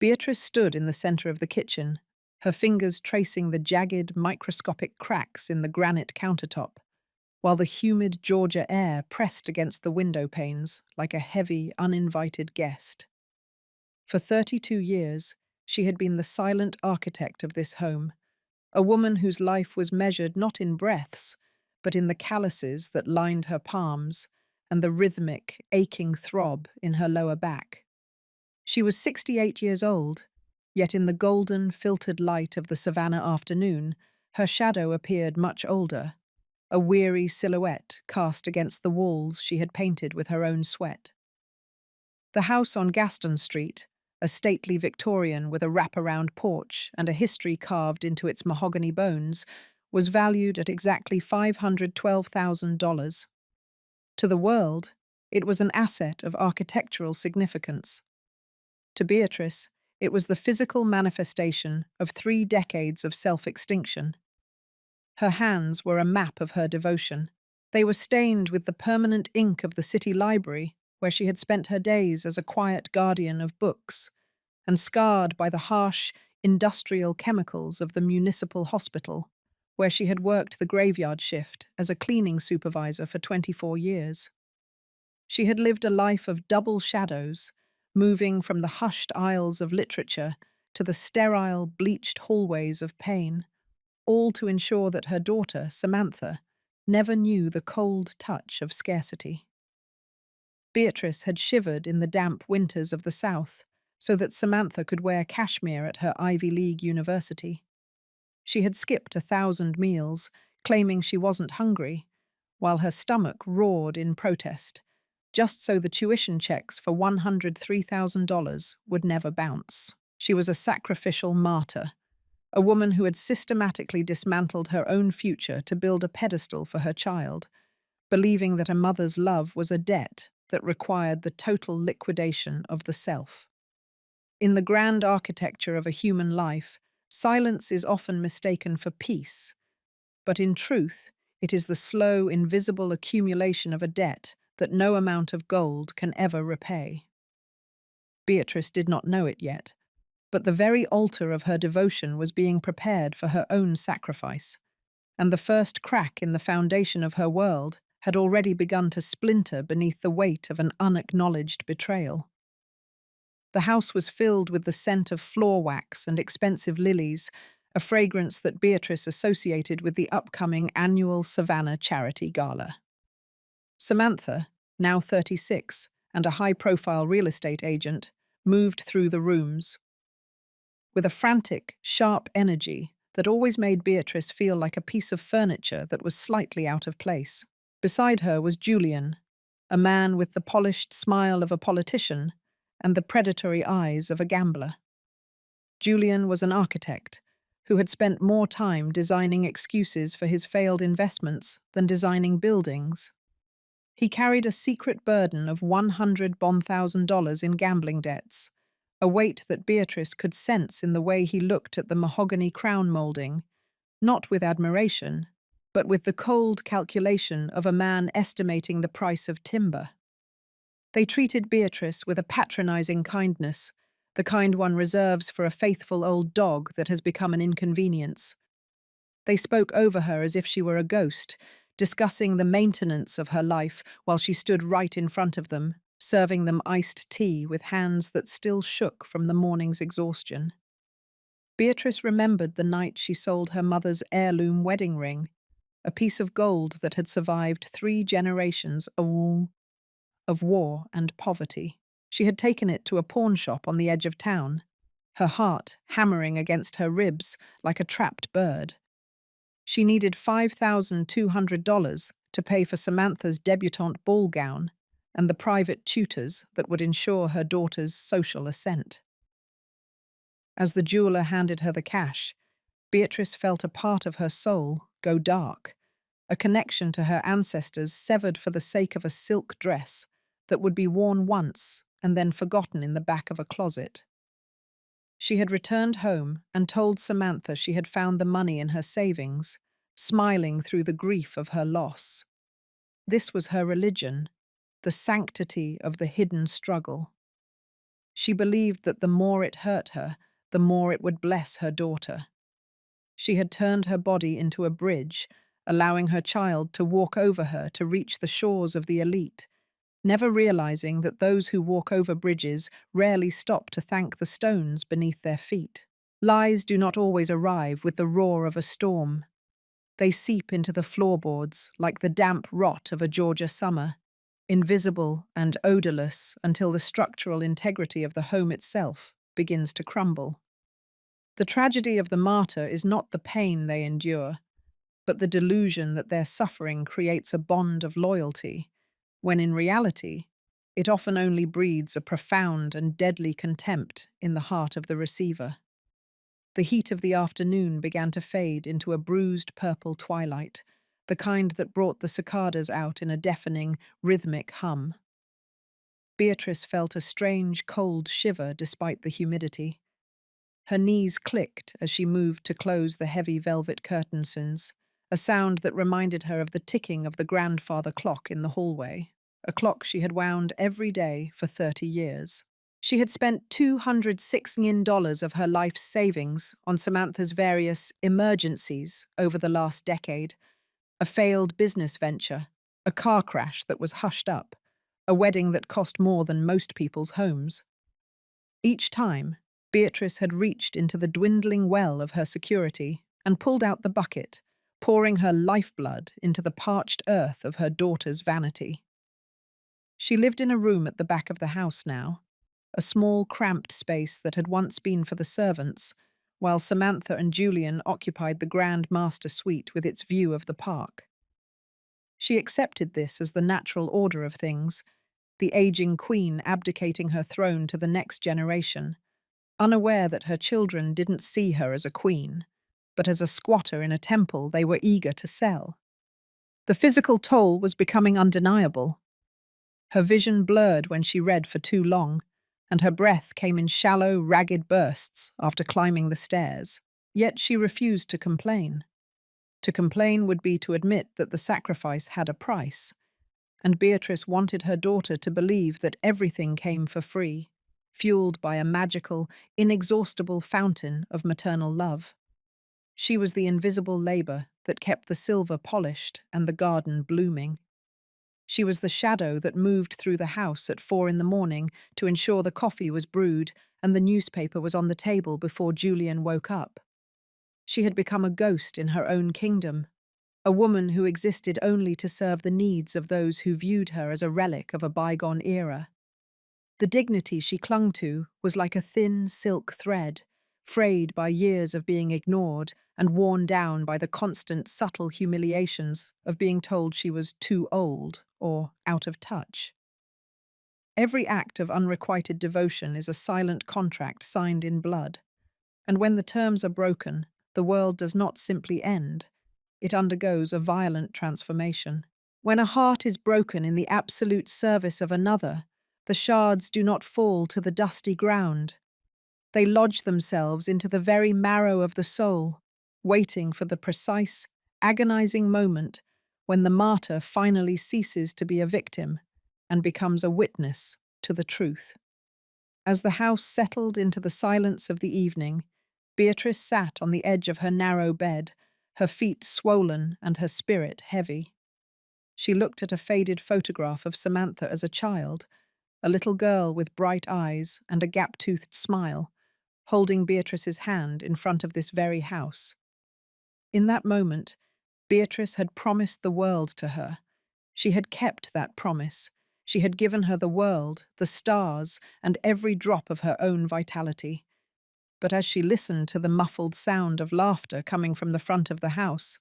Beatrice stood in the center of the kitchen, her fingers tracing the jagged, microscopic cracks in the granite countertop, while the humid Georgia air pressed against the window panes like a heavy, uninvited guest. For 32 years, she had been the silent architect of this home, a woman whose life was measured not in breaths, but in the calluses that lined her palms and the rhythmic, aching throb in her lower back. She was 68 years old, yet in the golden, filtered light of the savannah afternoon, her shadow appeared much older, a weary silhouette cast against the walls she had painted with her own sweat. The house on Gaston Street, a stately Victorian with a wraparound porch and a history carved into its mahogany bones, was valued at exactly $512,000. To the world, it was an asset of architectural significance. To Beatrice, it was the physical manifestation of 3 decades of self-extinction. Her hands were a map of her devotion. They were stained with the permanent ink of the city library, where she had spent her days as a quiet guardian of books, and scarred by the harsh, industrial chemicals of the municipal hospital, where she had worked the graveyard shift as a cleaning supervisor for 24 years. She had lived a life of double shadows, moving from the hushed aisles of literature to the sterile, bleached hallways of pain, all to ensure that her daughter, Samantha, never knew the cold touch of scarcity. Beatrice had shivered in the damp winters of the South so that Samantha could wear cashmere at her Ivy League university. She had skipped 1,000 meals, claiming she wasn't hungry, while her stomach roared in protest, just so the tuition checks for $103,000 would never bounce. She was a sacrificial martyr, a woman who had systematically dismantled her own future to build a pedestal for her child, believing that a mother's love was a debt that required the total liquidation of the self. In the grand architecture of a human life, silence is often mistaken for peace, but in truth, it is the slow, invisible accumulation of a debt that no amount of gold can ever repay. Beatrice did not know it yet, but the very altar of her devotion was being prepared for her own sacrifice, and the first crack in the foundation of her world had already begun to splinter beneath the weight of an unacknowledged betrayal. The house was filled with the scent of floor wax and expensive lilies, a fragrance that Beatrice associated with the upcoming annual Savannah Charity Gala. Samantha, now 36, and a high-profile real estate agent, moved through the rooms. With a frantic, sharp energy that always made Beatrice feel like a piece of furniture that was slightly out of place. Beside her was Julian, a man with the polished smile of a politician and the predatory eyes of a gambler. Julian was an architect who had spent more time designing excuses for his failed investments than designing buildings. He carried a secret burden of $100,000 in gambling debts, a weight that Beatrice could sense in the way he looked at the mahogany crown molding, not with admiration, but with the cold calculation of a man estimating the price of timber. They treated Beatrice with a patronizing kindness, the kind one reserves for a faithful old dog that has become an inconvenience. They spoke over her as if she were a ghost, discussing the maintenance of her life while she stood right in front of them, serving them iced tea with hands that still shook from the morning's exhaustion. Beatrice remembered the night she sold her mother's heirloom wedding ring, a piece of gold that had survived 3 generations of war and poverty. She had taken it to a pawn shop on the edge of town, her heart hammering against her ribs like a trapped bird. She needed $5,200 to pay for Samantha's debutante ball gown and the private tutors that would ensure her daughter's social ascent. As the jeweler handed her the cash, Beatrice felt a part of her soul go dark, a connection to her ancestors severed for the sake of a silk dress that would be worn once and then forgotten in the back of a closet. She had returned home and told Samantha she had found the money in her savings, smiling through the grief of her loss. This was her religion, the sanctity of the hidden struggle. She believed that the more it hurt her, the more it would bless her daughter. She had turned her body into a bridge, allowing her child to walk over her to reach the shores of the elite, never realizing that those who walk over bridges rarely stop to thank the stones beneath their feet. Lies do not always arrive with the roar of a storm. They seep into the floorboards like the damp rot of a Georgia summer, invisible and odorless until the structural integrity of the home itself begins to crumble. The tragedy of the martyr is not the pain they endure, but the delusion that their suffering creates a bond of loyalty, when in reality, it often only breeds a profound and deadly contempt in the heart of the receiver. The heat of the afternoon began to fade into a bruised purple twilight, the kind that brought the cicadas out in a deafening, rhythmic hum. Beatrice felt a strange, cold shiver despite the humidity. Her knees clicked as she moved to close the heavy velvet curtains, a sound that reminded her of the ticking of the grandfather clock in the hallway, a clock she had wound every day for 30 years. She had spent $206 of her life's savings on Samantha's various emergencies over the last decade: a failed business venture, a car crash that was hushed up, a wedding that cost more than most people's homes. Each time, Beatrice had reached into the dwindling well of her security and pulled out the bucket, pouring her lifeblood into the parched earth of her daughter's vanity. She lived in a room at the back of the house now, a small, cramped space that had once been for the servants, while Samantha and Julian occupied the grand master suite with its view of the park. She accepted this as the natural order of things, the aging queen abdicating her throne to the next generation, unaware that her children didn't see her as a queen, but as a squatter in a temple they were eager to sell. The physical toll was becoming undeniable. Her vision blurred when she read for too long, and her breath came in shallow, ragged bursts after climbing the stairs. Yet she refused to complain. To complain would be to admit that the sacrifice had a price, and Beatrice wanted her daughter to believe that everything came for free, fueled by a magical, inexhaustible fountain of maternal love. She was the invisible labor that kept the silver polished and the garden blooming. She was the shadow that moved through the house at 4 in the morning to ensure the coffee was brewed and the newspaper was on the table before Julian woke up. She had become a ghost in her own kingdom, a woman who existed only to serve the needs of those who viewed her as a relic of a bygone era. The dignity she clung to was like a thin silk thread, frayed by years of being ignored and worn down by the constant, subtle humiliations of being told she was too old or out of touch. Every act of unrequited devotion is a silent contract signed in blood, and when the terms are broken, the world does not simply end, it undergoes a violent transformation. When a heart is broken in the absolute service of another, the shards do not fall to the dusty ground. They lodge themselves into the very marrow of the soul, waiting for the precise, agonizing moment when the martyr finally ceases to be a victim and becomes a witness to the truth. As the house settled into the silence of the evening, Beatrice sat on the edge of her narrow bed, her feet swollen and her spirit heavy. She looked at a faded photograph of Samantha as a child, a little girl with bright eyes and a gap-toothed smile, holding Beatrice's hand in front of this very house. In that moment, Beatrice had promised the world to her. She had kept that promise. She had given her the world, the stars, and every drop of her own vitality. But as she listened to the muffled sound of laughter coming from the front of the house,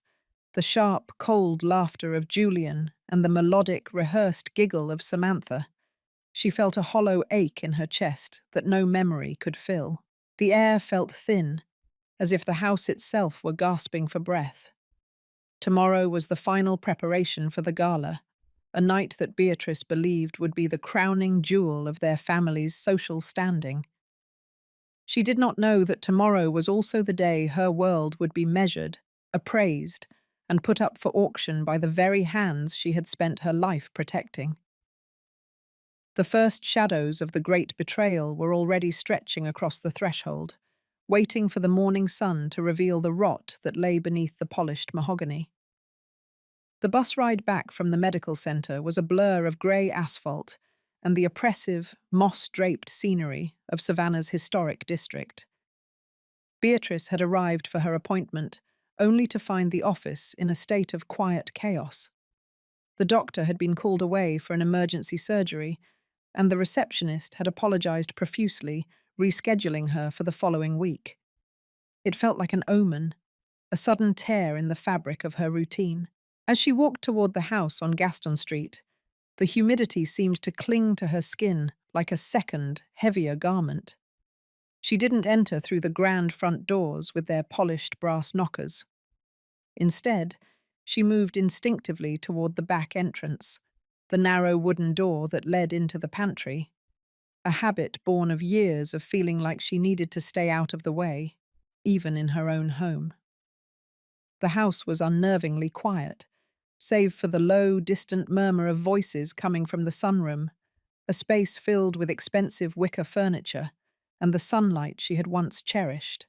the sharp, cold laughter of Julian and the melodic, rehearsed giggle of Samantha, she felt a hollow ache in her chest that no memory could fill. The air felt thin, as if the house itself were gasping for breath. Tomorrow was the final preparation for the gala, a night that Beatrice believed would be the crowning jewel of their family's social standing. She did not know that tomorrow was also the day her world would be measured, appraised, and put up for auction by the very hands she had spent her life protecting. The first shadows of the great betrayal were already stretching across the threshold, waiting for the morning sun to reveal the rot that lay beneath the polished mahogany. The bus ride back from the medical centre was a blur of grey asphalt and the oppressive, moss-draped scenery of Savannah's historic district. Beatrice had arrived for her appointment, only to find the office in a state of quiet chaos. The doctor had been called away for an emergency surgery, and the receptionist had apologized profusely, rescheduling her for the following week. It felt like an omen, a sudden tear in the fabric of her routine. As she walked toward the house on Gaston Street, the humidity seemed to cling to her skin like a second, heavier garment. She didn't enter through the grand front doors with their polished brass knockers. Instead, she moved instinctively toward the back entrance, the narrow wooden door that led into the pantry, a habit born of years of feeling like she needed to stay out of the way, even in her own home. The house was unnervingly quiet, save for the low, distant murmur of voices coming from the sunroom, a space filled with expensive wicker furniture and the sunlight she had once cherished.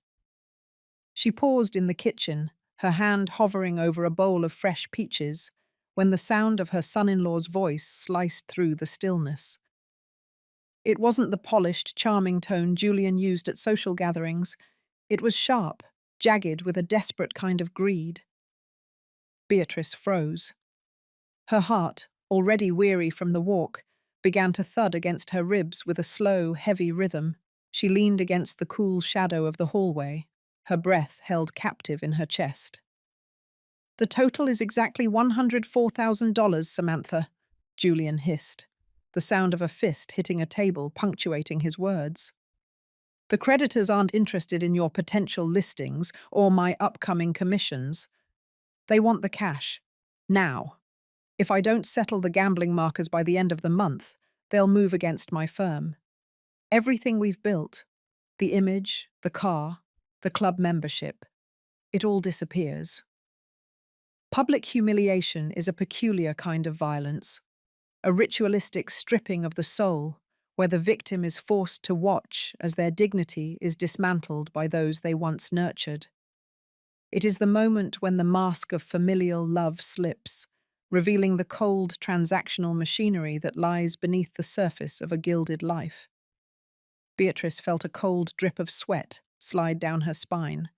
She paused in the kitchen, her hand hovering over a bowl of fresh peaches, when the sound of her son-in-law's voice sliced through the stillness. It wasn't the polished, charming tone Julian used at social gatherings. It was sharp, jagged with a desperate kind of greed. Beatrice froze. Her heart, already weary from the walk, began to thud against her ribs with a slow, heavy rhythm. She leaned against the cool shadow of the hallway, her breath held captive in her chest. "The total is exactly $104,000, Samantha," Julian hissed, the sound of a fist hitting a table punctuating his words. "The creditors aren't interested in your potential listings or my upcoming commissions. They want the cash. Now. If I don't settle the gambling markers by the end of the month, they'll move against my firm. Everything we've built, the image, the car, the club membership, it all disappears." Public humiliation is a peculiar kind of violence, a ritualistic stripping of the soul, where the victim is forced to watch as their dignity is dismantled by those they once nurtured. It is the moment when the mask of familial love slips, revealing the cold transactional machinery that lies beneath the surface of a gilded life. Beatrice felt a cold drip of sweat slide down her spine.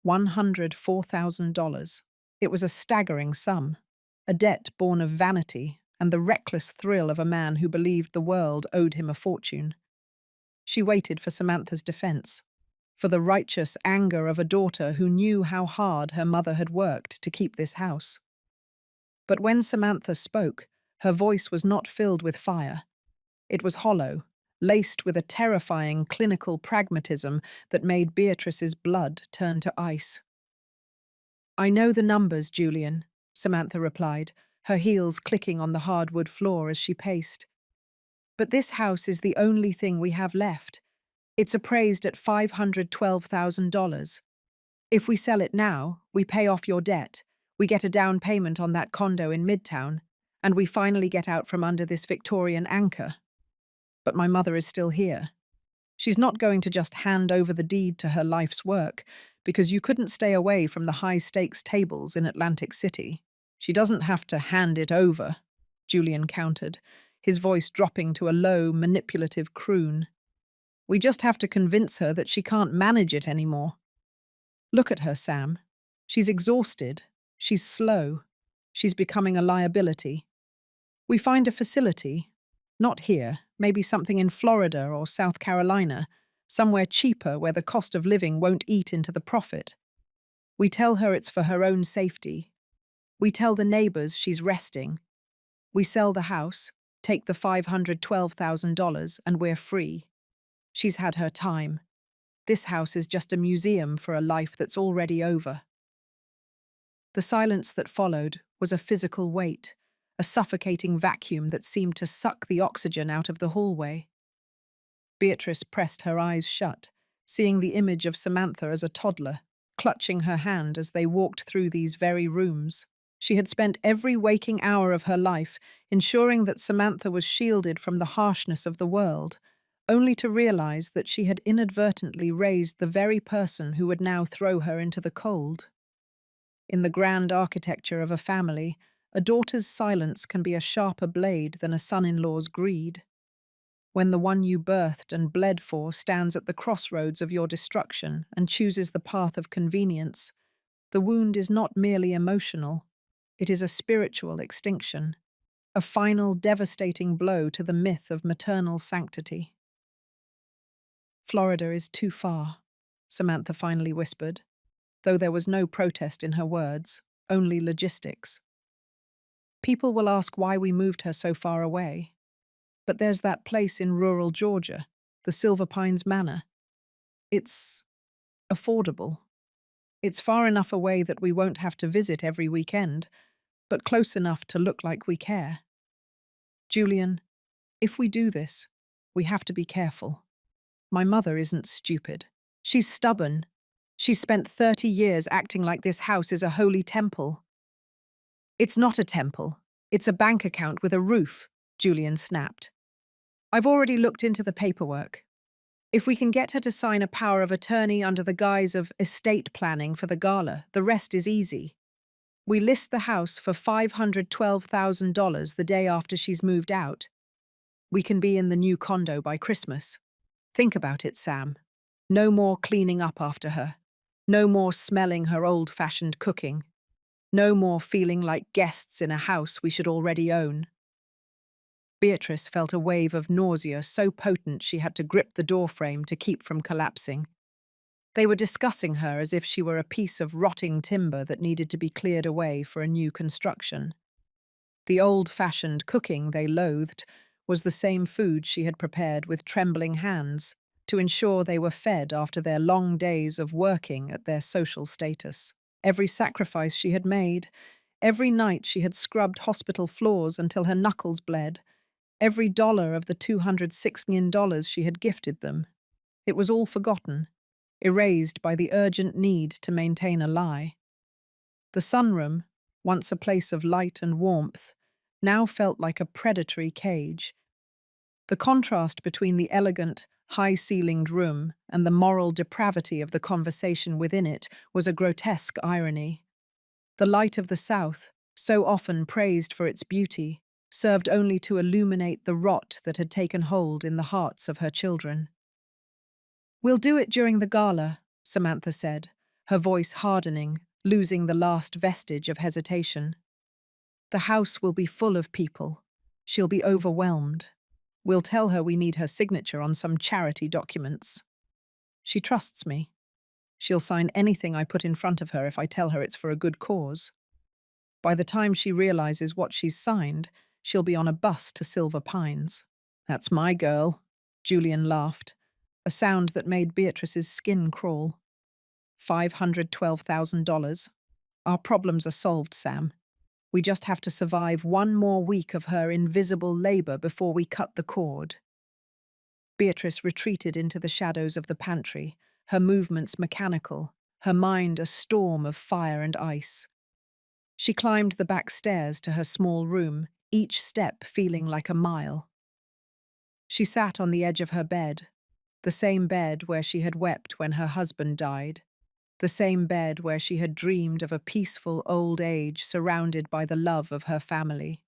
$104,000. It was a staggering sum, a debt born of vanity and the reckless thrill of a man who believed the world owed him a fortune. She waited for Samantha's defense, for the righteous anger of a daughter who knew how hard her mother had worked to keep this house. But when Samantha spoke, her voice was not filled with fire. It was hollow, laced with a terrifying clinical pragmatism that made Beatrice's blood turn to ice. "I know the numbers, Julian," Samantha replied, her heels clicking on the hardwood floor as she paced. "But this house is the only thing we have left. It's appraised at $512,000. If we sell it now, we pay off your debt, we get a down payment on that condo in Midtown, and we finally get out from under this Victorian anchor. But my mother is still here. She's not going to just hand over the deed to her life's work, because you couldn't stay away from the high-stakes tables in Atlantic City. She doesn't have to hand it over," Julian countered, his voice dropping to a low, manipulative croon. "We just have to convince her that she can't manage it anymore. Look at her, Sam. She's exhausted. She's slow. She's becoming a liability. We find a facility, not here, maybe something in Florida or South Carolina, somewhere cheaper where the cost of living won't eat into the profit. We tell her it's for her own safety. We tell the neighbors she's resting. We sell the house, take the $512,000, and we're free. She's had her time. This house is just a museum for a life that's already over." The silence that followed was a physical weight, a suffocating vacuum that seemed to suck the oxygen out of the hallway. Beatrice pressed her eyes shut, seeing the image of Samantha as a toddler, clutching her hand as they walked through these very rooms. She had spent every waking hour of her life ensuring that Samantha was shielded from the harshness of the world, only to realize that she had inadvertently raised the very person who would now throw her into the cold. In the grand architecture of a family, a daughter's silence can be a sharper blade than a son-in-law's greed. When the one you birthed and bled for stands at the crossroads of your destruction and chooses the path of convenience, the wound is not merely emotional, it is a spiritual extinction, a final devastating blow to the myth of maternal sanctity. "Florida is too far," Samantha finally whispered, though there was no protest in her words, only logistics. "People will ask why we moved her so far away. But there's that place in rural Georgia, the Silver Pines Manor. It's affordable. It's far enough away that we won't have to visit every weekend, but close enough to look like we care. Julian, if we do this, we have to be careful. My mother isn't stupid. She's stubborn. She's spent 30 years acting like this house is a holy temple." "It's not a temple. It's a bank account with a roof," Julian snapped. "I've already looked into the paperwork. If we can get her to sign a power of attorney under the guise of estate planning for the gala, the rest is easy. We list the house for $512,000 the day after she's moved out. We can be in the new condo by Christmas. Think about it, Sam. No more cleaning up after her. No more smelling her old-fashioned cooking. No more feeling like guests in a house we should already own." Beatrice felt a wave of nausea so potent she had to grip the doorframe to keep from collapsing. They were discussing her as if she were a piece of rotting timber that needed to be cleared away for a new construction. The old-fashioned cooking they loathed was the same food she had prepared with trembling hands to ensure they were fed after their long days of working at their social status. Every sacrifice she had made, every night she had scrubbed hospital floors until her knuckles bled, every dollar of the $216 she had gifted them. It was all forgotten, erased by the urgent need to maintain a lie. The sunroom, once a place of light and warmth, now felt like a predatory cage. The contrast between the elegant, high-ceilinged room and the moral depravity of the conversation within it was a grotesque irony. The light of the South, so often praised for its beauty, served only to illuminate the rot that had taken hold in the hearts of her children. "We'll do it during the gala," Samantha said, her voice hardening, losing the last vestige of hesitation. "The house will be full of people. She'll be overwhelmed. We'll tell her we need her signature on some charity documents. She trusts me. She'll sign anything I put in front of her if I tell her it's for a good cause. By the time she realizes what she's signed, she'll be on a bus to Silver Pines." "That's my girl," Julian laughed, a sound that made Beatrice's skin crawl. $512,000. Our problems are solved, Sam. We just have to survive one more week of her invisible labor before we cut the cord. Beatrice retreated into the shadows of the pantry, her movements mechanical, her mind a storm of fire and ice. She climbed the back stairs to her small room, each step feeling like a mile. She sat on the edge of her bed, the same bed where she had wept when her husband died, the same bed where she had dreamed of a peaceful old age surrounded by the love of her family.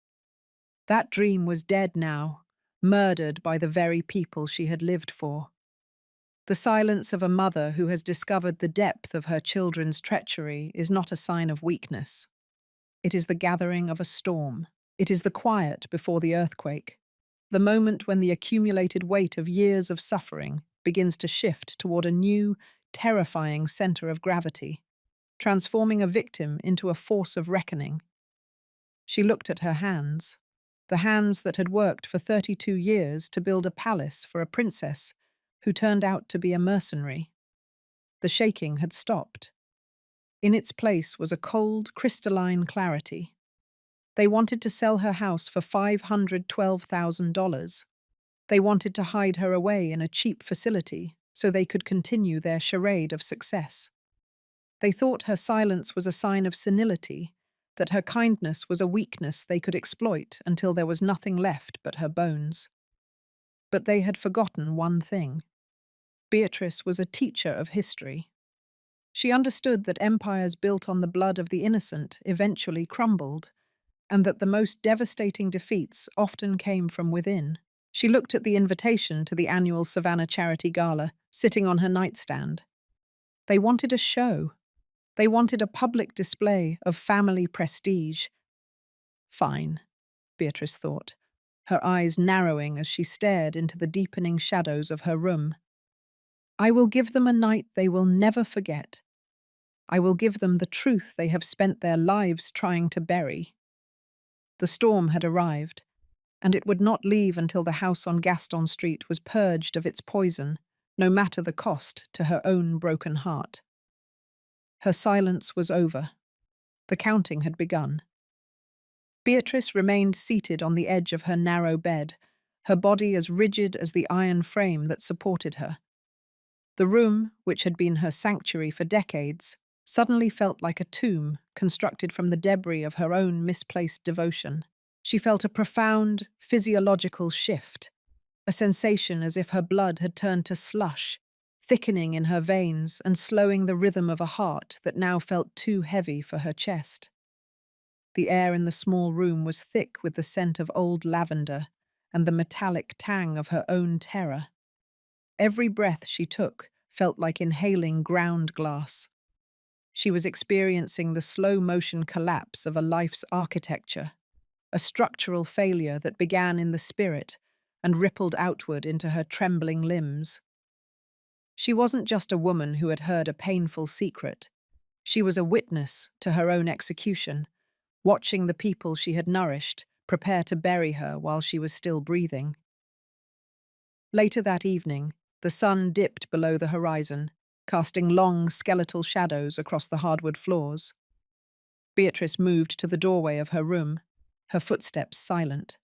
That dream was dead now, murdered by the very people she had lived for. The silence of a mother who has discovered the depth of her children's treachery is not a sign of weakness. It is the gathering of a storm. It is the quiet before the earthquake, the moment when the accumulated weight of years of suffering begins to shift toward a new, terrifying center of gravity, transforming a victim into a force of reckoning. She looked at her hands, the hands that had worked for 32 years to build a palace for a princess who turned out to be a mercenary. The shaking had stopped. In its place was a cold, crystalline clarity. They wanted to sell her house for $512,000. They wanted to hide her away in a cheap facility so they could continue their charade of success. They thought her silence was a sign of senility, that her kindness was a weakness they could exploit until there was nothing left but her bones. But they had forgotten one thing. Beatrice was a teacher of history. She understood that empires built on the blood of the innocent eventually crumbled, and that the most devastating defeats often came from within. She looked at the invitation to the annual Savannah Charity Gala, sitting on her nightstand. They wanted a show. They wanted a public display of family prestige. Fine, Beatrice thought, her eyes narrowing as she stared into the deepening shadows of her room. I will give them a night they will never forget. I will give them the truth they have spent their lives trying to bury. The storm had arrived, and it would not leave until the house on Gaston Street was purged of its poison, no matter the cost to her own broken heart. Her silence was over. The counting had begun. Beatrice remained seated on the edge of her narrow bed, her body as rigid as the iron frame that supported her. The room, which had been her sanctuary for decades, suddenly felt like a tomb constructed from the debris of her own misplaced devotion. She felt a profound physiological shift, a sensation as if her blood had turned to slush, thickening in her veins and slowing the rhythm of a heart that now felt too heavy for her chest. The air in the small room was thick with the scent of old lavender and the metallic tang of her own terror. Every breath she took felt like inhaling ground glass. She was experiencing the slow-motion collapse of a life's architecture, a structural failure that began in the spirit and rippled outward into her trembling limbs. She wasn't just a woman who had heard a painful secret. She was a witness to her own execution, watching the people she had nourished prepare to bury her while she was still breathing. Later that evening, the sun dipped below the horizon, casting long, skeletal shadows across the hardwood floors. Beatrice moved to the doorway of her room, her footsteps silent,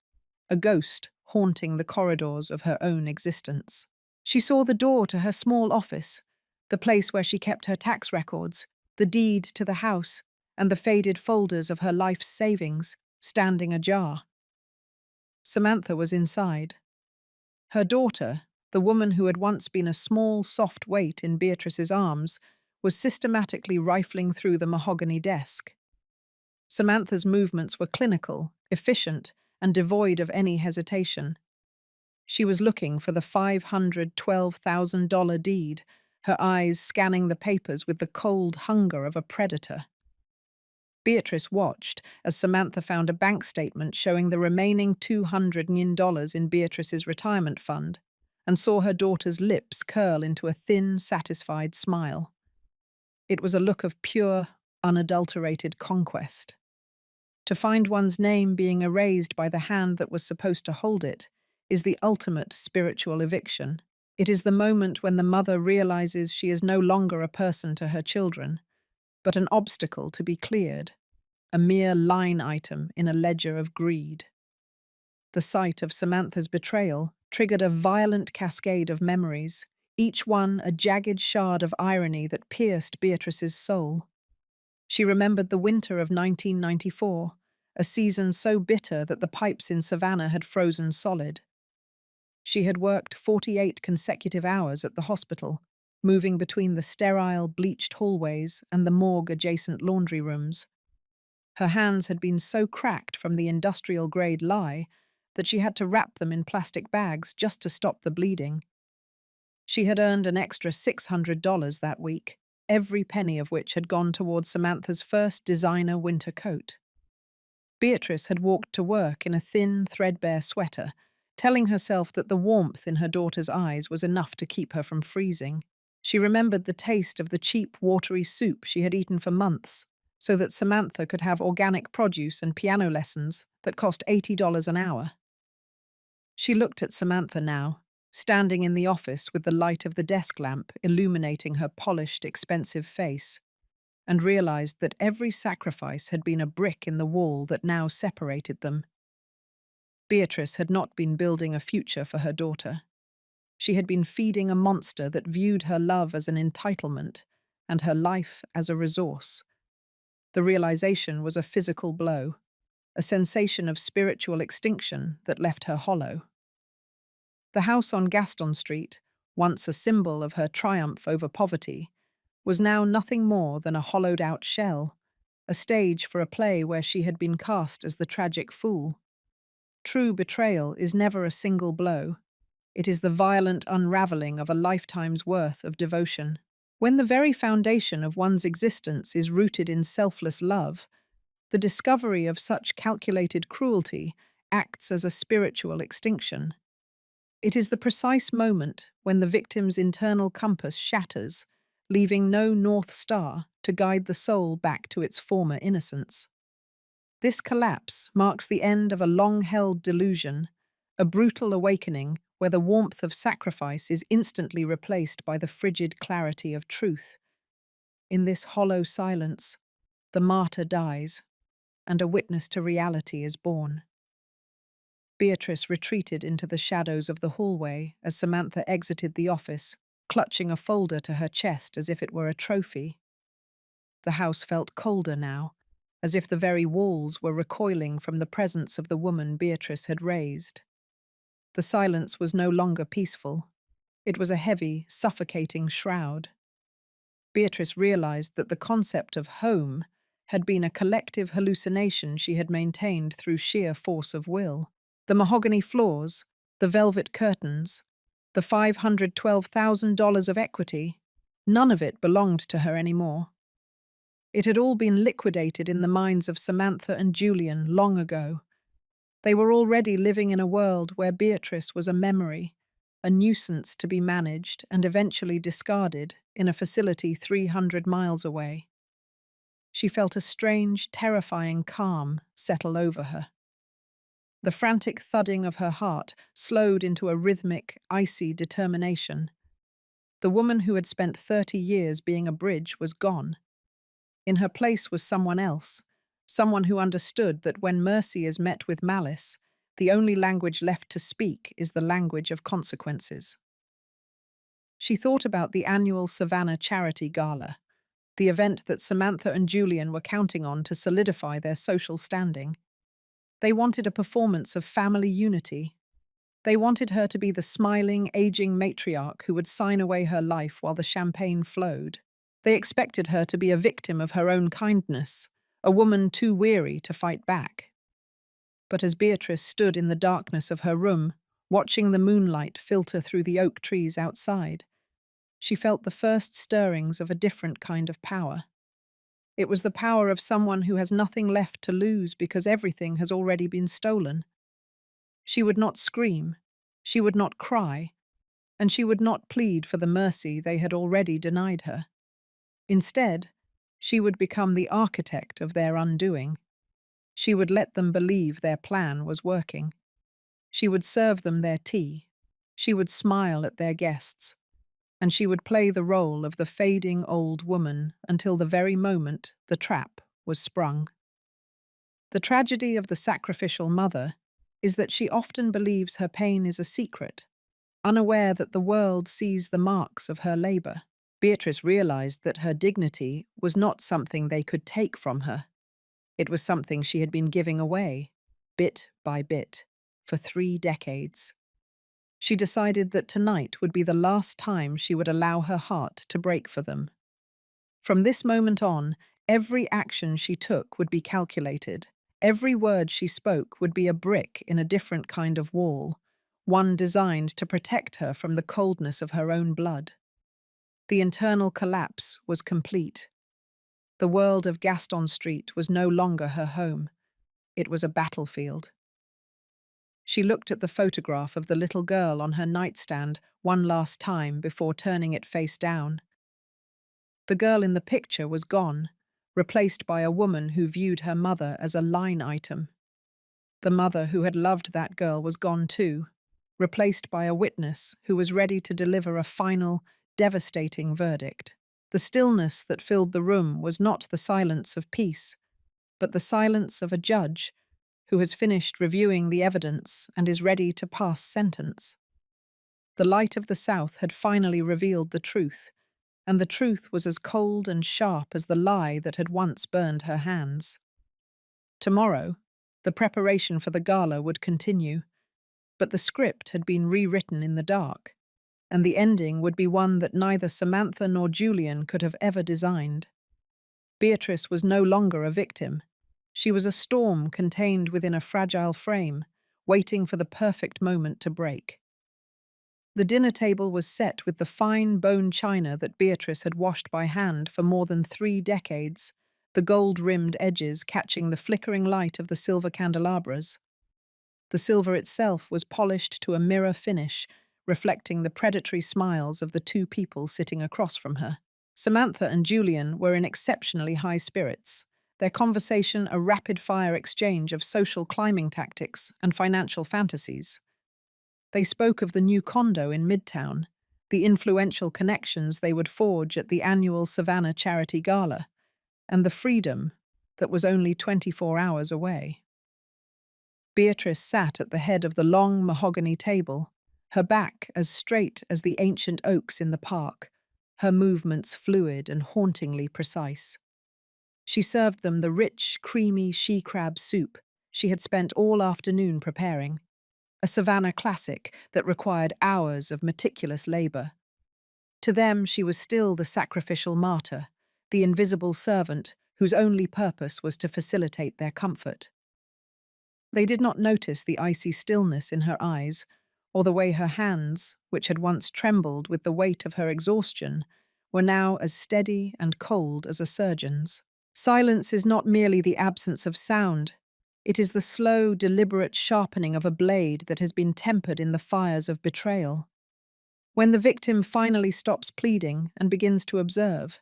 a ghost haunting the corridors of her own existence. She saw the door to her small office, the place where she kept her tax records, the deed to the house, and the faded folders of her life's savings, standing ajar. Samantha was inside. Her daughter, the woman who had once been a small, soft weight in Beatrice's arms, was systematically rifling through the mahogany desk. Samantha's movements were clinical, efficient, and devoid of any hesitation. She was looking for the $512,000 deed, her eyes scanning the papers with the cold hunger of a predator. Beatrice watched as Samantha found a bank statement showing the remaining $200 million in Beatrice's retirement fund and saw her daughter's lips curl into a thin, satisfied smile. It was a look of pure, unadulterated conquest. To find one's name being erased by the hand that was supposed to hold it is the ultimate spiritual eviction. It is the moment when the mother realizes she is no longer a person to her children, but an obstacle to be cleared, a mere line item in a ledger of greed. The sight of Samantha's betrayal triggered a violent cascade of memories, each one a jagged shard of irony that pierced Beatrice's soul. She remembered the winter of 1994, a season so bitter that the pipes in Savannah had frozen solid. She had worked 48 consecutive hours at the hospital, moving between the sterile, bleached hallways and the morgue-adjacent laundry rooms. Her hands had been so cracked from the industrial-grade lye that she had to wrap them in plastic bags just to stop the bleeding. She had earned an extra $600 that week, every penny of which had gone towards Samantha's first designer winter coat. Beatrice had walked to work in a thin, threadbare sweater, telling herself that the warmth in her daughter's eyes was enough to keep her from freezing. She remembered the taste of the cheap, watery soup she had eaten for months, so that Samantha could have organic produce and piano lessons that cost $80 an hour. She looked at Samantha now, standing in the office with the light of the desk lamp illuminating her polished, expensive face, and realized that every sacrifice had been a brick in the wall that now separated them. Beatrice had not been building a future for her daughter. She had been feeding a monster that viewed her love as an entitlement and her life as a resource. The realization was a physical blow, a sensation of spiritual extinction that left her hollow. The house on Gaston Street, once a symbol of her triumph over poverty, was now nothing more than a hollowed-out shell, a stage for a play where she had been cast as the tragic fool. True betrayal is never a single blow. It is the violent unraveling of a lifetime's worth of devotion. When the very foundation of one's existence is rooted in selfless love, the discovery of such calculated cruelty acts as a spiritual extinction. It is the precise moment when the victim's internal compass shatters, leaving no North Star to guide the soul back to its former innocence. This collapse marks the end of a long-held delusion, a brutal awakening where the warmth of sacrifice is instantly replaced by the frigid clarity of truth. In this hollow silence, the martyr dies, and a witness to reality is born. Beatrice retreated into the shadows of the hallway as Samantha exited the office, clutching a folder to her chest as if it were a trophy. The house felt colder now, as if the very walls were recoiling from the presence of the woman Beatrice had raised. The silence was no longer peaceful. It was a heavy, suffocating shroud. Beatrice realized that the concept of home had been a collective hallucination she had maintained through sheer force of will. The mahogany floors, the velvet curtains, the $512,000 of equity, none of it belonged to her anymore. It had all been liquidated in the minds of Samantha and Julian long ago. They were already living in a world where Beatrice was a memory, a nuisance to be managed and eventually discarded in a facility 300 miles away. She felt a strange, terrifying calm settle over her. The frantic thudding of her heart slowed into a rhythmic, icy determination. The woman who had spent 30 years being a bridge was gone. In her place was someone else, someone who understood that when mercy is met with malice, the only language left to speak is the language of consequences. She thought about the annual Savannah Charity Gala, the event that Samantha and Julian were counting on to solidify their social standing. They wanted a performance of family unity. They wanted her to be the smiling, aging matriarch who would sign away her life while the champagne flowed. They expected her to be a victim of her own kindness, a woman too weary to fight back. But as Beatrice stood in the darkness of her room, watching the moonlight filter through the oak trees outside, she felt the first stirrings of a different kind of power. It was the power of someone who has nothing left to lose because everything has already been stolen. She would not scream, she would not cry, and she would not plead for the mercy they had already denied her. Instead, she would become the architect of their undoing. She would let them believe their plan was working. She would serve them their tea. She would smile at their guests. And she would play the role of the fading old woman until the very moment the trap was sprung. The tragedy of the sacrificial mother is that she often believes her pain is a secret, unaware that the world sees the marks of her labor. Beatrice realized that her dignity was not something they could take from her. It was something she had been giving away, bit by bit, for 3 decades. She decided that tonight would be the last time she would allow her heart to break for them. From this moment on, every action she took would be calculated. Every word she spoke would be a brick in a different kind of wall, one designed to protect her from the coldness of her own blood. The internal collapse was complete. The world of Gaston Street was no longer her home. It was a battlefield. She looked at the photograph of the little girl on her nightstand one last time before turning it face down. The girl in the picture was gone, replaced by a woman who viewed her mother as a line item. The mother who had loved that girl was gone too, replaced by a witness who was ready to deliver a final, devastating verdict. The stillness that filled the room was not the silence of peace, but the silence of a judge who has finished reviewing the evidence and is ready to pass sentence. The light of the South had finally revealed the truth. and the truth was as cold and sharp as the lie that had once burned her hands. Tomorrow, the preparation for the gala would continue, but the script had been rewritten in the dark, and the ending would be one that neither Samantha nor Julian could have ever designed. Beatrice was no longer a victim. She was a storm contained within a fragile frame, waiting for the perfect moment to break. The dinner table was set with the fine bone china that Beatrice had washed by hand for more than 3 decades, the gold-rimmed edges catching the flickering light of the silver candelabras. The silver itself was polished to a mirror finish, reflecting the predatory smiles of the two people sitting across from her. Samantha and Julian were in exceptionally high spirits, their conversation a rapid-fire exchange of social climbing tactics and financial fantasies. They spoke of the new condo in Midtown, the influential connections they would forge at the annual Savannah Charity Gala, and the freedom that was only 24 hours away. Beatrice sat at the head of the long mahogany table, her back as straight as the ancient oaks in the park, her movements fluid and hauntingly precise. She served them the rich, creamy she-crab soup she had spent all afternoon preparing, a Savannah classic that required hours of meticulous labor. To them, she was still the sacrificial martyr, the invisible servant whose only purpose was to facilitate their comfort. They did not notice the icy stillness in her eyes, or the way her hands, which had once trembled with the weight of her exhaustion, were now as steady and cold as a surgeon's. Silence is not merely the absence of sound. It is the slow, deliberate sharpening of a blade that has been tempered in the fires of betrayal. When the victim finally stops pleading and begins to observe,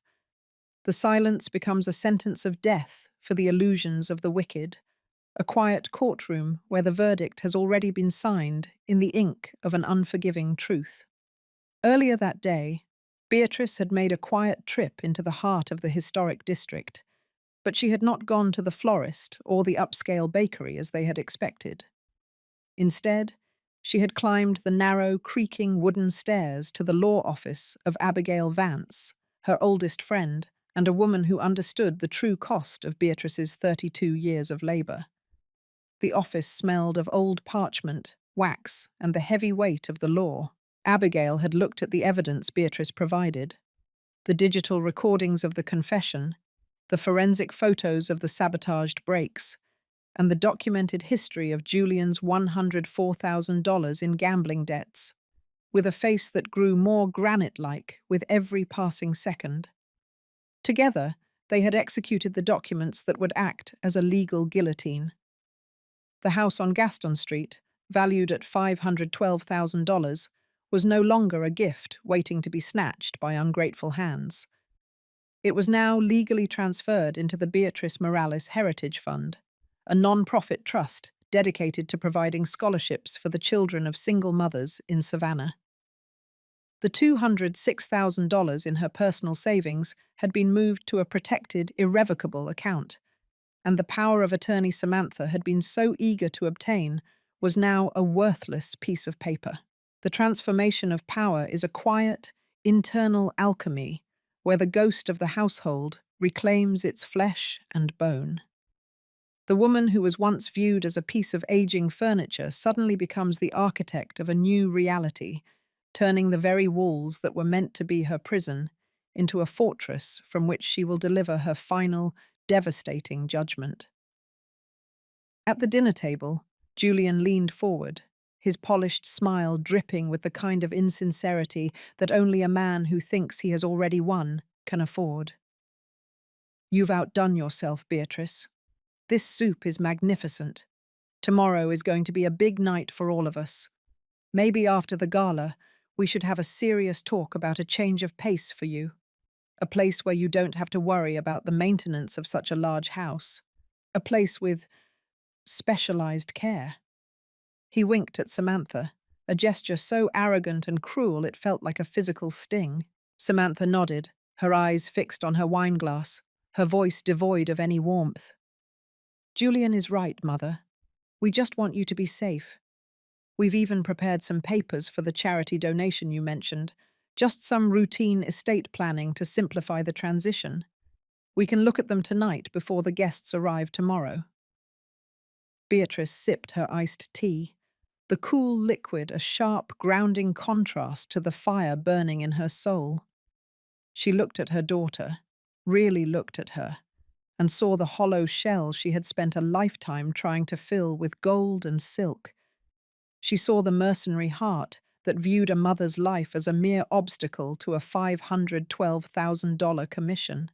the silence becomes a sentence of death for the illusions of the wicked, a quiet courtroom where the verdict has already been signed in the ink of an unforgiving truth. Earlier that day, Beatrice had made a quiet trip into the heart of the historic district, but she had not gone to the florist or the upscale bakery as they had expected. Instead, she had climbed the narrow, creaking wooden stairs to the law office of Abigail Vance, her oldest friend, and a woman who understood the true cost of Beatrice's 32 years of labor. The office smelled of old parchment, wax, and the heavy weight of the law. Abigail had looked at the evidence Beatrice provided, the digital recordings of the confession, the forensic photos of the sabotaged brakes, and the documented history of Julian's $104,000 in gambling debts, with a face that grew more granite-like with every passing second. Together, they had executed the documents that would act as a legal guillotine. The house on Gaston Street, valued at $512,000, was no longer a gift waiting to be snatched by ungrateful hands. It was now legally transferred into the Beatrice Morales Heritage Fund, a non-profit trust dedicated to providing scholarships for the children of single mothers in Savannah. The $206,000 in her personal savings had been moved to a protected, irrevocable account, and the power of attorney Samantha had been so eager to obtain was now a worthless piece of paper. The transformation of power is a quiet, internal alchemy where the ghost of the household reclaims its flesh and bone. The woman who was once viewed as a piece of aging furniture suddenly becomes the architect of a new reality, turning the very walls that were meant to be her prison into a fortress from which she will deliver her final, devastating judgment. At the dinner table, Julian leaned forward, his polished smile dripping with the kind of insincerity that only a man who thinks he has already won can afford. "You've outdone yourself, Beatrice. This soup is magnificent. Tomorrow is going to be a big night for all of us. Maybe after the gala, we should have a serious talk about a change of pace for you. A place where you don't have to worry about the maintenance of such a large house. A place with specialized care." He winked at Samantha, a gesture so arrogant and cruel it felt like a physical sting. Samantha nodded, her eyes fixed on her wineglass, her voice devoid of any warmth. "Julian is right, Mother. We just want you to be safe. We've even prepared some papers for the charity donation you mentioned, Just some routine estate planning to simplify the transition. We can look at them tonight before the guests arrive tomorrow." Beatrice sipped her iced tea, the cool liquid a sharp, grounding contrast to the fire burning in her soul. She looked at her daughter, really looked at her, and saw the hollow shell she had spent a lifetime trying to fill with gold and silk. She saw the mercenary heart that viewed a mother's life as a mere obstacle to a $512,000 commission.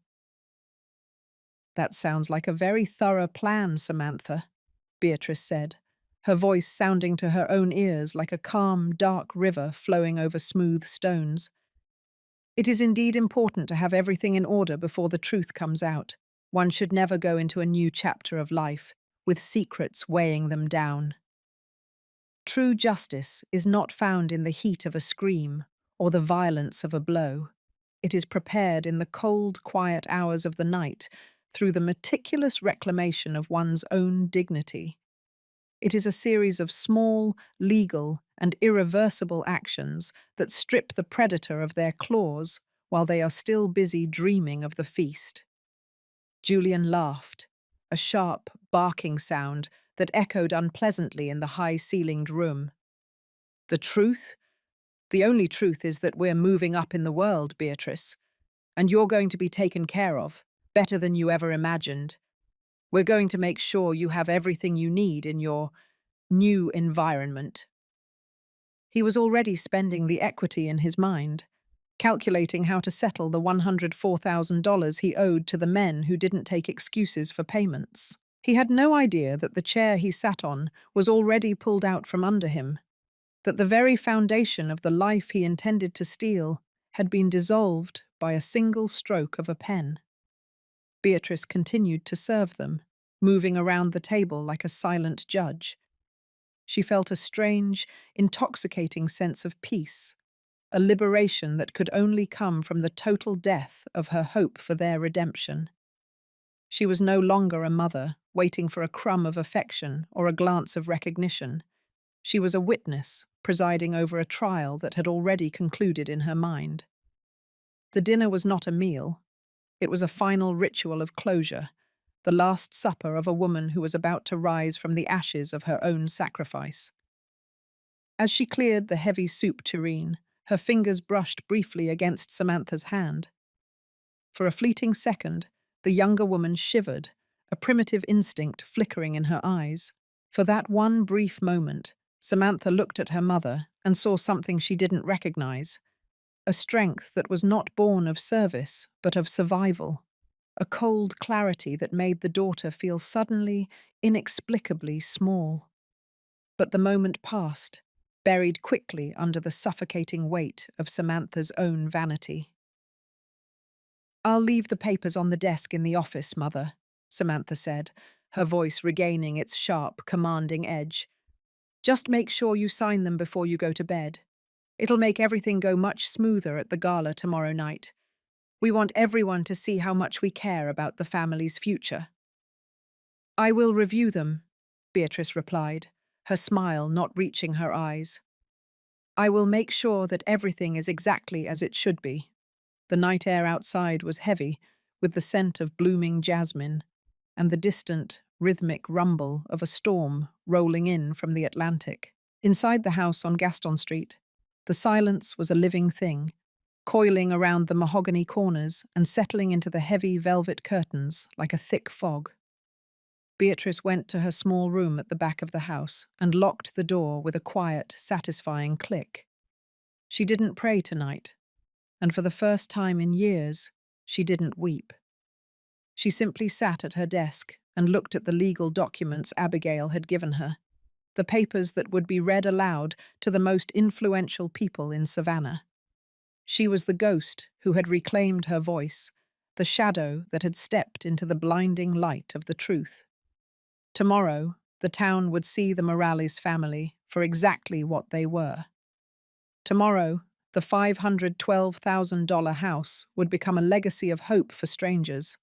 "That sounds like a very thorough plan, Samantha," Beatrice said, her voice sounding to her own ears like a calm, dark river flowing over smooth stones. "It is indeed important to have everything in order before the truth comes out. One should never go into a new chapter of life with secrets weighing them down. True justice is not found in the heat of a scream or the violence of a blow. It is prepared in the cold, quiet hours of the night through the meticulous reclamation of one's own dignity. It is a series of small, legal, and irreversible actions that strip the predator of their claws while they are still busy dreaming of the feast." Julian laughed, a sharp, barking sound that echoed unpleasantly in the high-ceilinged room. "The truth? The only truth is that we're moving up in the world, Beatrice, and you're going to be taken care of, better than you ever imagined. We're going to make sure you have everything you need in your new environment." He was already spending the equity in his mind, calculating how to settle the $104,000 he owed to the men who didn't take excuses for payments. He had no idea that the chair he sat on was already pulled out from under him, that the very foundation of the life he intended to steal had been dissolved by a single stroke of a pen. Beatrice continued to serve them, moving around the table like a silent judge. She felt a strange, intoxicating sense of peace, a liberation that could only come from the total death of her hope for their redemption. She was no longer a mother, waiting for a crumb of affection or a glance of recognition. She was a witness, presiding over a trial that had already concluded in her mind. The dinner was not a meal. It was a final ritual of closure, the last supper of a woman who was about to rise from the ashes of her own sacrifice. As she cleared the heavy soup tureen, her fingers brushed briefly against Samantha's hand. For a fleeting second, the younger woman shivered, a primitive instinct flickering in her eyes. For that one brief moment, Samantha looked at her mother and saw something she didn't recognize, a strength that was not born of service, but of survival, a cold clarity that made the daughter feel suddenly, inexplicably small. But the moment passed, buried quickly under the suffocating weight of Samantha's own vanity. "I'll leave the papers on the desk in the office, Mother," Samantha said, her voice regaining its sharp, commanding edge. "Just make sure you sign them before you go to bed. It'll make everything go much smoother at the gala tomorrow night. We want everyone to see how much we care about the family's future." "I will review them," Beatrice replied, her smile not reaching her eyes. "I will make sure that everything is exactly as it should be." The night air outside was heavy, with the scent of blooming jasmine, and the distant, rhythmic rumble of a storm rolling in from the Atlantic. Inside the house on Gaston Street, the silence was a living thing, coiling around the mahogany corners and settling into the heavy velvet curtains like a thick fog. Beatrice went to her small room at the back of the house and locked the door with a quiet, satisfying click. She didn't pray tonight, and for the first time in years, she didn't weep. She simply sat at her desk and looked at the legal documents Abigail had given her, the papers that would be read aloud to the most influential people in Savannah. She was the ghost who had reclaimed her voice, the shadow that had stepped into the blinding light of the truth. Tomorrow, the town would see the Morales family for exactly what they were. Tomorrow, the $512,000 house would become a legacy of hope for strangers,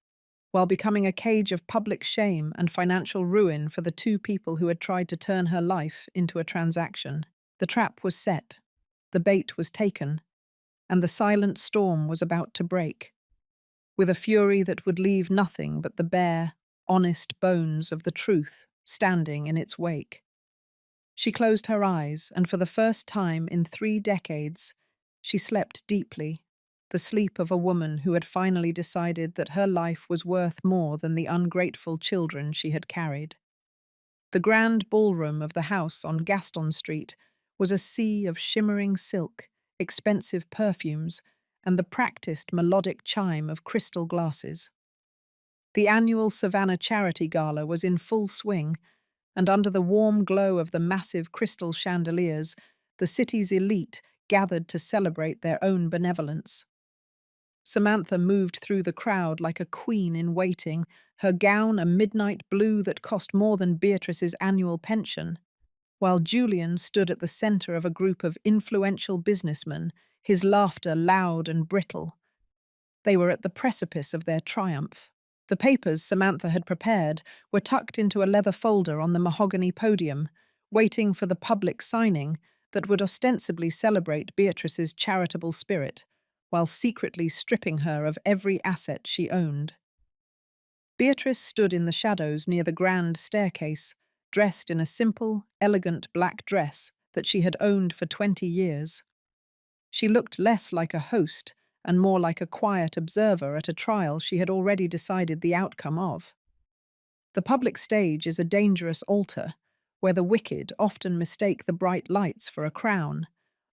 while becoming a cage of public shame and financial ruin for the two people who had tried to turn her life into a transaction. The trap was set. The bait was taken. and the silent storm was about to break, with a fury that would leave nothing but the bare, honest bones of the truth standing in its wake. She closed her eyes, and for the first time in 3 decades, she slept deeply, the sleep of a woman who had finally decided that her life was worth more than the ungrateful children she had carried. The grand ballroom of the house on Gaston Street was a sea of shimmering silk, expensive perfumes, and the practiced melodic chime of crystal glasses. The annual Savannah Charity Gala was in full swing, and under the warm glow of the massive crystal chandeliers, the city's elite gathered to celebrate their own benevolence. Samantha moved through the crowd like a queen in waiting, her gown a midnight blue that cost more than Beatrice's annual pension, while Julian stood at the center of a group of influential businessmen, his laughter loud and brittle. They were at the precipice of their triumph. The papers Samantha had prepared were tucked into a leather folder on the mahogany podium, waiting for the public signing that would ostensibly celebrate Beatrice's charitable spirit, while secretly stripping her of every asset she owned. Beatrice stood in the shadows near the grand staircase, dressed in a simple, elegant black dress that she had owned for 20 years. She looked less like a host and more like a quiet observer at a trial she had already decided the outcome of. The public stage is a dangerous altar, where the wicked often mistake the bright lights for a crown,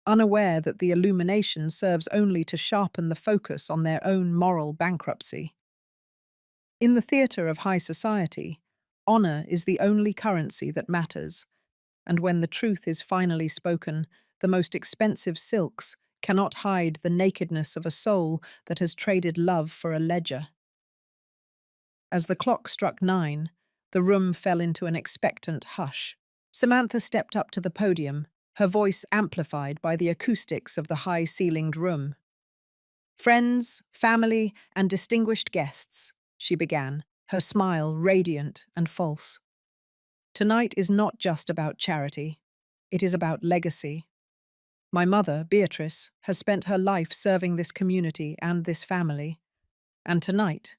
unaware that the illumination serves only to sharpen the focus on their own moral bankruptcy. In the theatre of high society, honor is the only currency that matters, and when the truth is finally spoken, the most expensive silks cannot hide the nakedness of a soul that has traded love for a ledger. As the clock struck 9, the room fell into an expectant hush. Samantha stepped up to the podium, her voice amplified by the acoustics of the high-ceilinged room. "Friends, family, and distinguished guests," she began, her smile radiant and false. "Tonight is not just about charity. It is about legacy. My mother, Beatrice, has spent her life serving this community and this family. And tonight,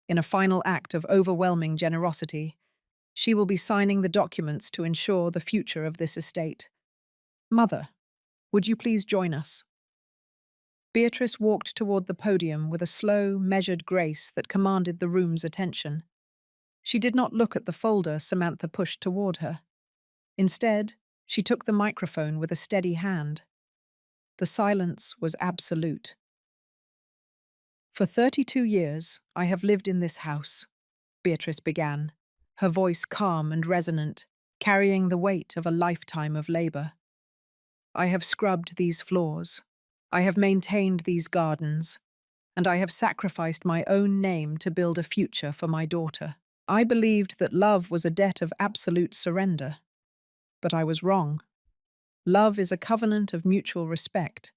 in a final act of overwhelming generosity, she will be signing the documents to ensure the future of this estate. Mother, would you please join us?" Beatrice walked toward the podium with a slow, measured grace that commanded the room's attention. She did not look at the folder Samantha pushed toward her. Instead, she took the microphone with a steady hand. The silence was absolute. "For 32 years, I have lived in this house," Beatrice began, her voice calm and resonant, carrying the weight of a lifetime of labor. "I have scrubbed these floors. I have maintained these gardens, and I have sacrificed my own name to build a future for my daughter. I believed that love was a debt of absolute surrender, but I was wrong. Love is a covenant of mutual respect,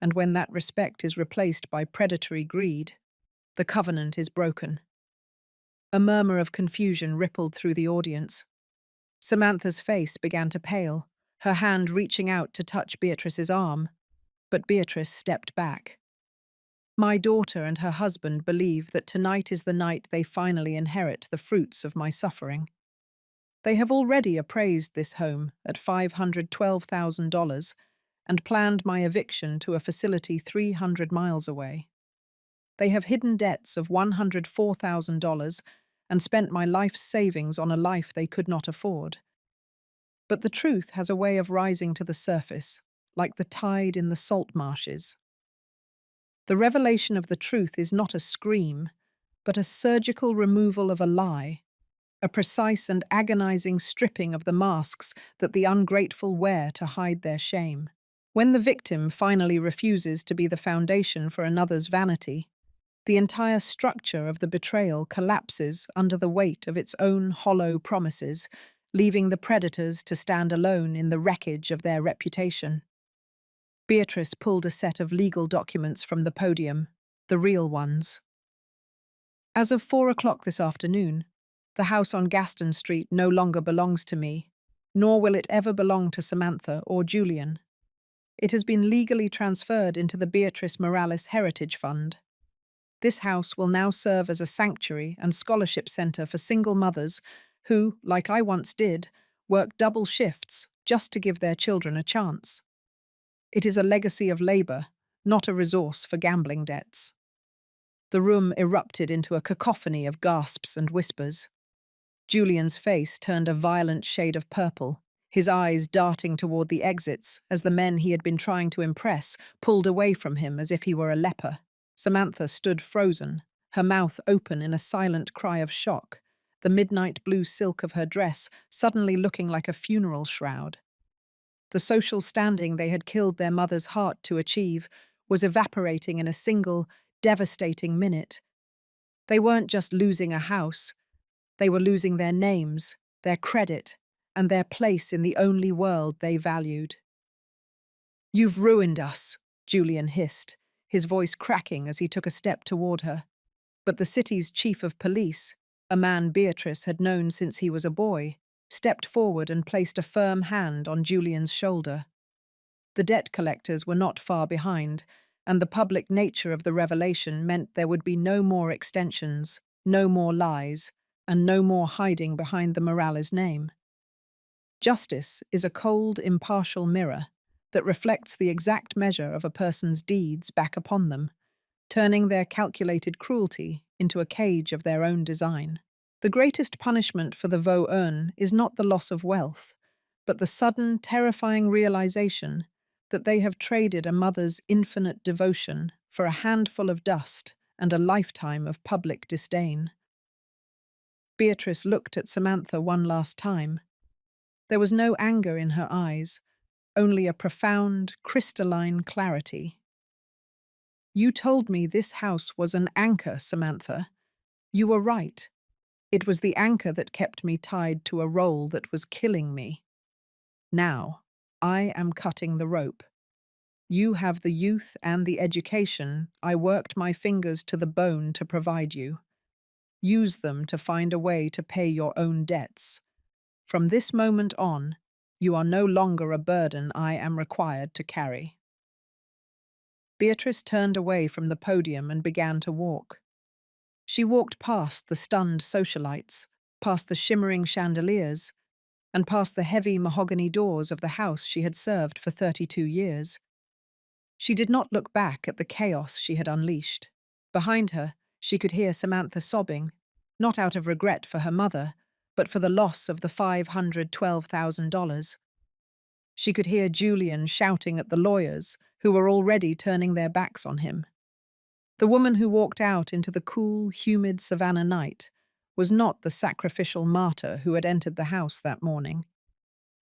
and when that respect is replaced by predatory greed, the covenant is broken." A murmur of confusion rippled through the audience. Samantha's face began to pale, her hand reaching out to touch Beatrice's arm, but Beatrice stepped back. "My daughter and her husband believe that tonight is the night they finally inherit the fruits of my suffering. They have already appraised this home at $512,000 and planned my eviction to a facility 300 miles away. They have hidden debts of $104,000 and spent my life's savings on a life they could not afford. But the truth has a way of rising to the surface, like the tide in the salt marshes. The revelation of the truth is not a scream, but a surgical removal of a lie, a precise and agonizing stripping of the masks that the ungrateful wear to hide their shame. When the victim finally refuses to be the foundation for another's vanity, the entire structure of the betrayal collapses under the weight of its own hollow promises, leaving the predators to stand alone in the wreckage of their reputation. Beatrice pulled a set of legal documents from the podium, the real ones. "As of 4 o'clock this afternoon, the house on Gaston Street no longer belongs to me, nor will it ever belong to Samantha or Julian. It has been legally transferred into the Beatrice Morales Heritage Fund. This house will now serve as a sanctuary and scholarship center for single mothers who, like I once did, work double shifts just to give their children a chance. It is a legacy of labor, not a resource for gambling debts. The room erupted into a cacophony of gasps and whispers. Julian's face turned a violent shade of purple, his eyes darting toward the exits as the men he had been trying to impress pulled away from him as if he were a leper. Samantha stood frozen, her mouth open in a silent cry of shock, the midnight blue silk of her dress suddenly looking like a funeral shroud. The social standing they had killed their mother's heart to achieve was evaporating in a single, devastating minute. They weren't just losing a house, they were losing their names, their credit, and their place in the only world they valued. "You've ruined us," Julian hissed, his voice cracking as he took a step toward her. But the city's chief of police, a man Beatrice had known since he was a boy, stepped forward and placed a firm hand on Julian's shoulder. The debt collectors were not far behind, and the public nature of the revelation meant there would be no more extensions, no more lies, and no more hiding behind the Morales name. Justice is a cold, impartial mirror that reflects the exact measure of a person's deeds back upon them, turning their calculated cruelty into a cage of their own design. The greatest punishment for the Vaux-un is not the loss of wealth, but the sudden, terrifying realization that they have traded a mother's infinite devotion for a handful of dust and a lifetime of public disdain. Beatrice looked at Samantha one last time. There was no anger in her eyes, only a profound, crystalline clarity. "You told me this house was an anchor, Samantha. You were right. It was the anchor that kept me tied to a role that was killing me. Now, I am cutting the rope. You have the youth and the education I worked my fingers to the bone to provide you. Use them to find a way to pay your own debts. From this moment on, you are no longer a burden I am required to carry." Beatrice turned away from the podium and began to walk. She walked past the stunned socialites, past the shimmering chandeliers, and past the heavy mahogany doors of the house she had served for 32 years. She did not look back at the chaos she had unleashed. Behind her, she could hear Samantha sobbing, not out of regret for her mother, but for the loss of the $512,000. She could hear Julian shouting at the lawyers, who were already turning their backs on him. The woman who walked out into the cool, humid Savannah night was not the sacrificial martyr who had entered the house that morning.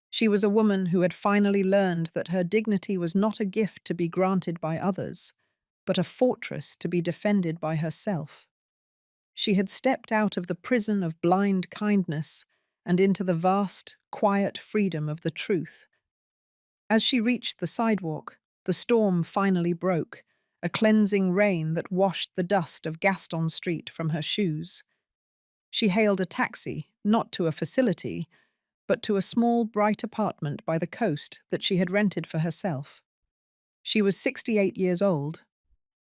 She was a woman who had finally learned that her dignity was not a gift to be granted by others, but a fortress to be defended by herself. She had stepped out of the prison of blind kindness and into the vast, quiet freedom of the truth. As she reached the sidewalk, the storm finally broke, a cleansing rain that washed the dust of Gaston Street from her shoes. She hailed a taxi, not to a facility, but to a small, bright apartment by the coast that she had rented for herself. She was 68 years old,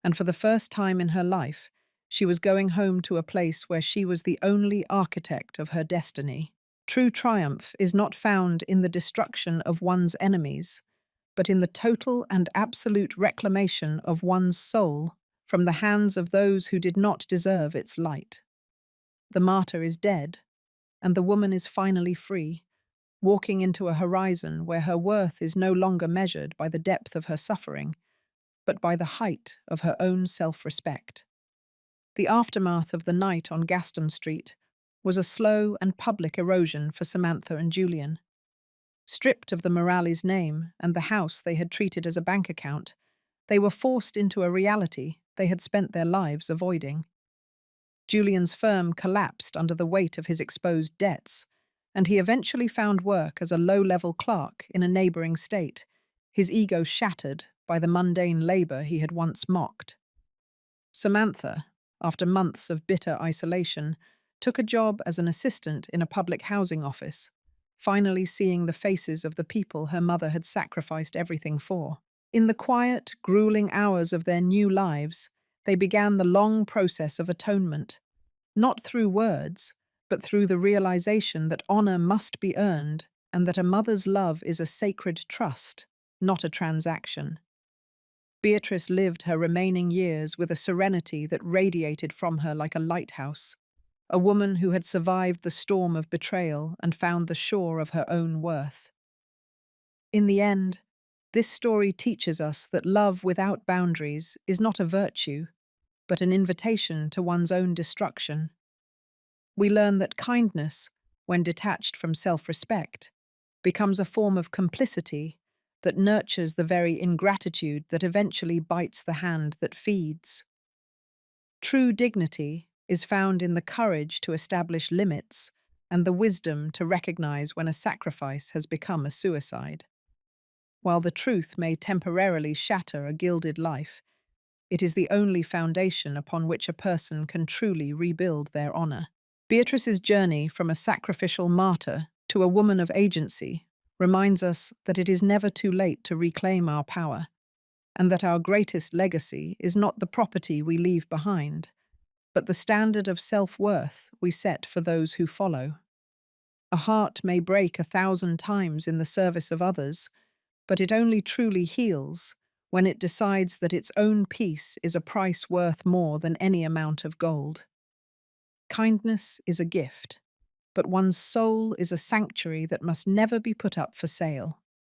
and for the first time in her life, she was going home to a place where she was the only architect of her destiny. True triumph is not found in the destruction of one's enemies, but in the total and absolute reclamation of one's soul from the hands of those who did not deserve its light. The martyr is dead, and the woman is finally free, walking into a horizon where her worth is no longer measured by the depth of her suffering, but by the height of her own self-respect. The aftermath of the night on Gaston Street was a slow and public erosion for Samantha and Julian. Stripped of the Morales name and the house they had treated as a bank account, they were forced into a reality they had spent their lives avoiding. Julian's firm collapsed under the weight of his exposed debts, and he eventually found work as a low-level clerk in a neighboring state, his ego shattered by the mundane labor he had once mocked. Samantha, after months of bitter isolation, took a job as an assistant in a public housing office, finally seeing the faces of the people her mother had sacrificed everything for. In the quiet, grueling hours of their new lives, they began the long process of atonement, not through words, but through the realization that honor must be earned and that a mother's love is a sacred trust, not a transaction. Beatrice lived her remaining years with a serenity that radiated from her like a lighthouse, a woman who had survived the storm of betrayal and found the shore of her own worth. In the end, this story teaches us that love without boundaries is not a virtue, but an invitation to one's own destruction. We learn that kindness, when detached from self-respect, becomes a form of complicity that nurtures the very ingratitude that eventually bites the hand that feeds. True dignity is found in the courage to establish limits and the wisdom to recognize when a sacrifice has become a suicide. While the truth may temporarily shatter a gilded life, it is the only foundation upon which a person can truly rebuild their honor. Beatrice's journey from a sacrificial martyr to a woman of agency reminds us that it is never too late to reclaim our power, and that our greatest legacy is not the property we leave behind, but the standard of self-worth we set for those who follow. A heart may break 1,000 times in the service of others, but it only truly heals when it decides that its own peace is a price worth more than any amount of gold. Kindness is a gift, but one's soul is a sanctuary that must never be put up for sale.